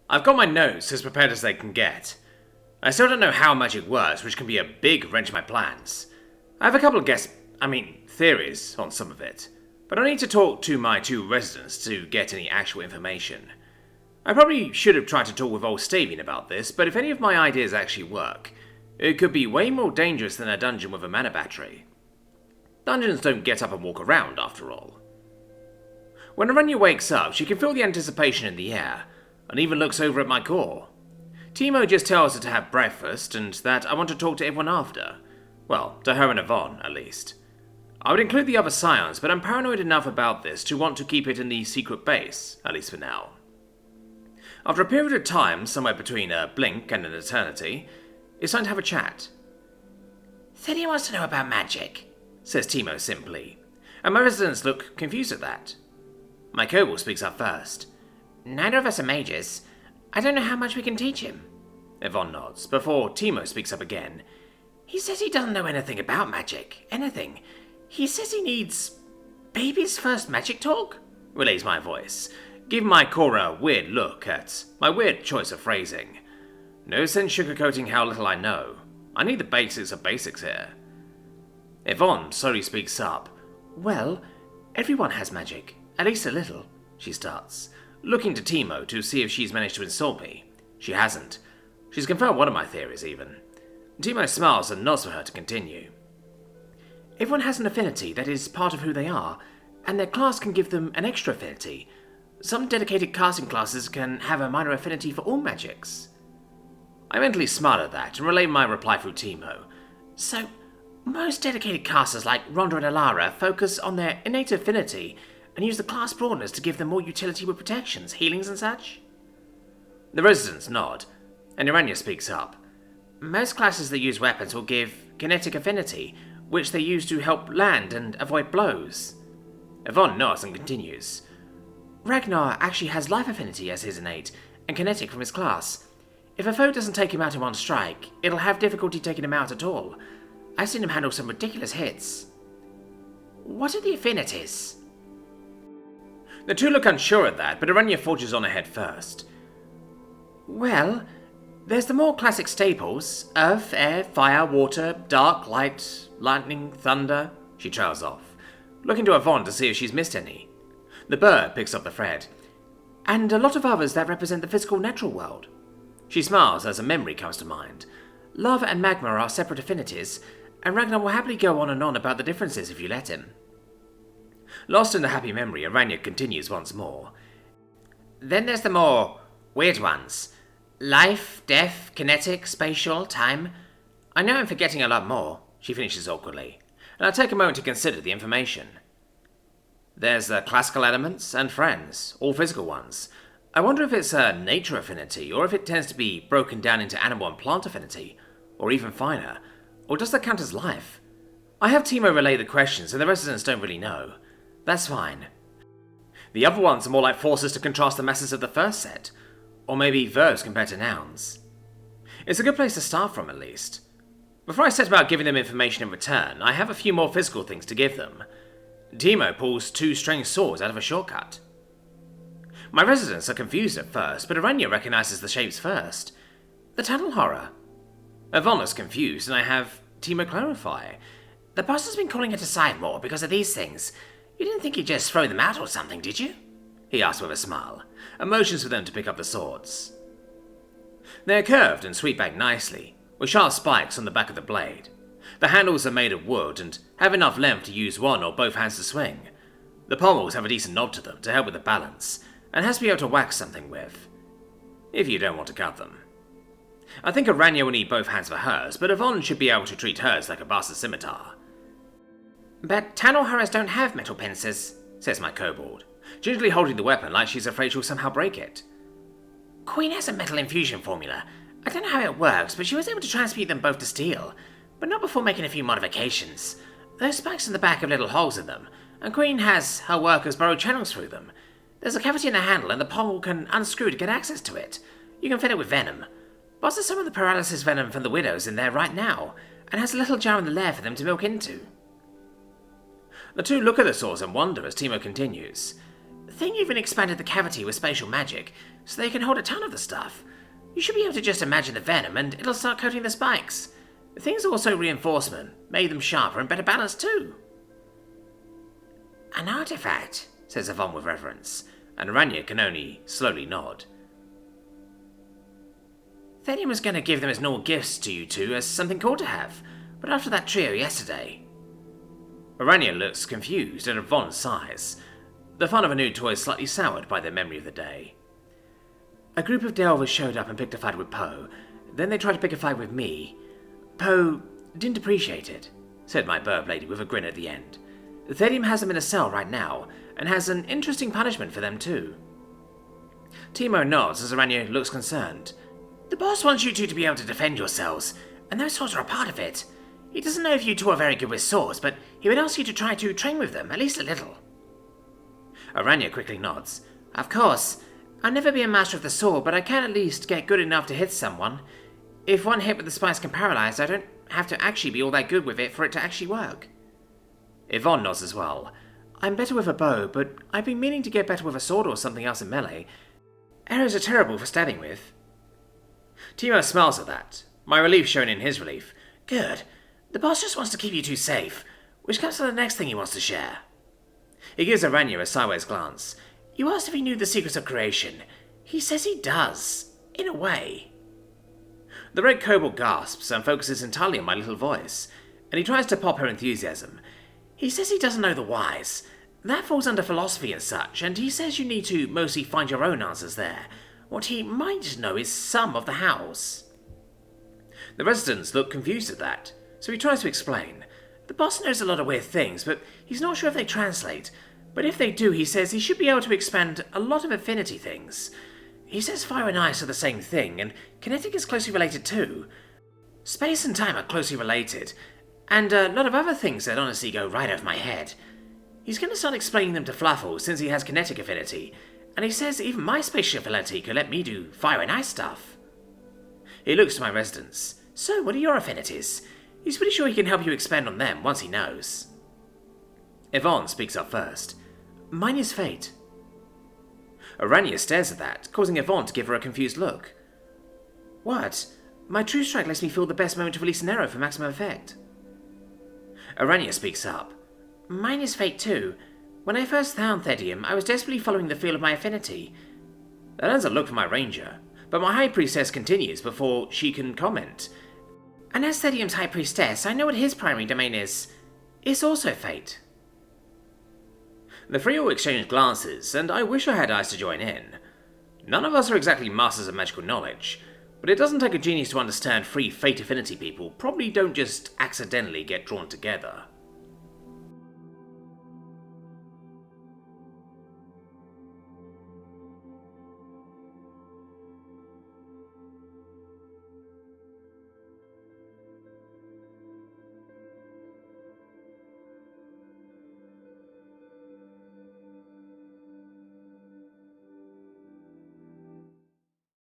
I've got my notes as prepared as they can get. I still don't know how magic works, which can be a big wrench in my plans. I have a couple of theories on some of it, but I need to talk to my 2 residents to get any actual information. I probably should have tried to talk with old Stavian about this, but if any of my ideas actually work, it could be way more dangerous than a dungeon with a mana battery. Dungeons don't get up and walk around, after all. When Aranya wakes up, she can feel the anticipation in the air, and even looks over at my core. Timo just tells her to have breakfast, and that I want to talk to everyone after. Well, to her and Yvonne, at least. I would include the other scions, but I'm paranoid enough about this to want to keep it in the secret base, at least for now. After a period of time, somewhere between a blink and an eternity, it's time to have a chat. Said he wants to know about magic, says Timo simply, and my residents look confused at that. My kobold speaks up first. Neither of us are mages. I don't know how much we can teach him. Yvonne nods, before Timo speaks up again. He says he doesn't know anything about magic. Anything. He says he needs baby's first magic talk? Relays my voice, giving my core a weird look at my weird choice of phrasing. No sense sugarcoating how little I know. I need the basics of basics here. Yvonne slowly speaks up. Well, everyone has magic. At least a little, she starts, looking to Timo to see if she's managed to insult me. She hasn't. She's confirmed one of my theories, even. Timo smiles and nods for her to continue. Everyone has an affinity that is part of who they are, and their class can give them an extra affinity. Some dedicated casting classes can have a minor affinity for all magics. I mentally smile at that and relay my reply through Timo. So, most dedicated casters like Rhonda and Alara focus on their innate affinity and use the class broadness to give them more utility with protections, healings and such? The residents nod, and Aranya speaks up. Most classes that use weapons will give kinetic affinity, which they use to help land and avoid blows. Yvonne nods and continues. Ragnar actually has life affinity as his innate, and kinetic from his class. If a foe doesn't take him out in one strike, it'll have difficulty taking him out at all. I've seen him handle some ridiculous hits. What are the affinities? The 2 look unsure at that, but Aranya forges on ahead first. Well, there's the more classic staples: earth, air, fire, water, dark, light, lightning, thunder. She trails off, looking to Yvonne to see if she's missed any. The bird picks up the thread. And a lot of others that represent the physical natural world. She smiles as a memory comes to mind. Lava and magma are separate affinities, and Ragnar will happily go on and on about the differences if you let him. Lost in the happy memory, Aranya continues once more. Then there's the more weird ones. Life, death, kinetic, spatial, time. I know I'm forgetting a lot more, she finishes awkwardly, and I take a moment to consider the information. There's the classical elements and friends, all physical ones. I wonder if it's a nature affinity, or if it tends to be broken down into animal and plant affinity, or even finer, or does that count as life? I have Timo relay the questions, and the residents don't really know. That's fine. The other ones are more like forces to contrast the masses of the first set, or maybe verbs compared to nouns. It's a good place to start from, at least. Before I set about giving them information in return, I have a few more physical things to give them. Timo pulls 2 strange swords out of a shortcut. My residents are confused at first, but Aranya recognizes the shapes first. The tunnel horror. Yvonne is confused, and I have Timo clarify. The boss has been calling it aside more because of these things. You didn't think he'd just throw them out or something, did you? He asks with a smile, and motions for them to pick up the swords. They are curved and sweep back nicely, with sharp spikes on the back of the blade. The handles are made of wood and have enough length to use one or both hands to swing. The pommels have a decent knob to them to help with the balance, and has to be able to whack something with, if you don't want to cut them. I think Aranya will need both hands for hers, but Yvonne should be able to treat hers like a bastard scimitar. But tunnel horrors don't have metal pincers, says my kobold, gingerly holding the weapon like she's afraid she'll somehow break it. Queen has a metal infusion formula. I don't know how it works, but she was able to transmute them both to steel, but not before making a few modifications. Those spikes in the back have little holes in them, and Queen has her workers burrow channels through them. There's a cavity in the handle, and the pommel can unscrew to get access to it. You can fill it with venom. Boss has some of the paralysis venom from the widows in there right now, and has a little jar in the lair for them to milk into. The 2 look at the swords and wonder as Timo continues. The thing even expanded the cavity with spatial magic, so they can hold a ton of the stuff. You should be able to just imagine the venom and it'll start coating the spikes. The thing's also reinforcement, made them sharper and better balanced too. An artifact, says Yvonne with reverence, and Aranya can only slowly nod. Thedium was going to give them as normal gifts to you two as something cool to have, but after that trio yesterday... Aranya looks confused and Yvonne sighs. The fun of a new toy is slightly soured by their memory of the day. A group of delvers showed up and picked a fight with Poe. Then they tried to pick a fight with me. Poe didn't appreciate it, said my burb lady with a grin at the end. Thedium has them in a cell right now, and has an interesting punishment for them too. Timo nods as Aranya looks concerned. The boss wants you two to be able to defend yourselves, and those swords are a part of it. He doesn't know if you two are very good with swords, but he would ask you to try to train with them, at least a little. Aranya quickly nods. Of course. I'll never be a master of the sword, but I can at least get good enough to hit someone. If one hit with the spikes can paralyze, I don't have to actually be all that good with it for it to actually work. Yvonne nods as well. I'm better with a bow, but I've been meaning to get better with a sword or something else in melee. Arrows are terrible for stabbing with. Timo smiles at that, my relief shown in his relief. Good. The boss just wants to keep you two safe, which comes to the next thing he wants to share. He gives Aranya a sideways glance. You asked if he knew the secrets of creation. He says he does, in a way. The red kobold gasps and focuses entirely on my little voice, and he tries to pop her enthusiasm. He says he doesn't know the whys. That falls under philosophy and such, and he says you need to mostly find your own answers there. What he might know is some of the hows. The residents look confused at that, so he tries to explain. The boss knows a lot of weird things, but he's not sure if they translate. But if they do, he says he should be able to expand a lot of affinity things. He says fire and ice are the same thing, and kinetic is closely related too. Space and time are closely related, and a lot of other things that honestly go right over my head. He's going to start explaining them to Fluffle since he has kinetic affinity, and he says even my spatial affinity could let me do fire and ice stuff. He looks to my residents. So, what are your affinities? He's pretty sure he can help you expand on them once he knows. Yvonne speaks up first. Mine is fate. Aranya stares at that, causing Yvonne to give her a confused look. What? My true strike lets me feel the best moment to release an arrow for maximum effect. Aranya speaks up. Mine is fate too. When I first found Thedium, I was desperately following the feel of my affinity. That ends a look for my ranger, but my high priestess continues before she can comment. And as Thedium's high priestess, I know what his primary domain is. It's also fate. The three all exchange glances, and I wish I had eyes to join in. None of us are exactly masters of magical knowledge, but it doesn't take a genius to understand three fate affinity people probably don't just accidentally get drawn together.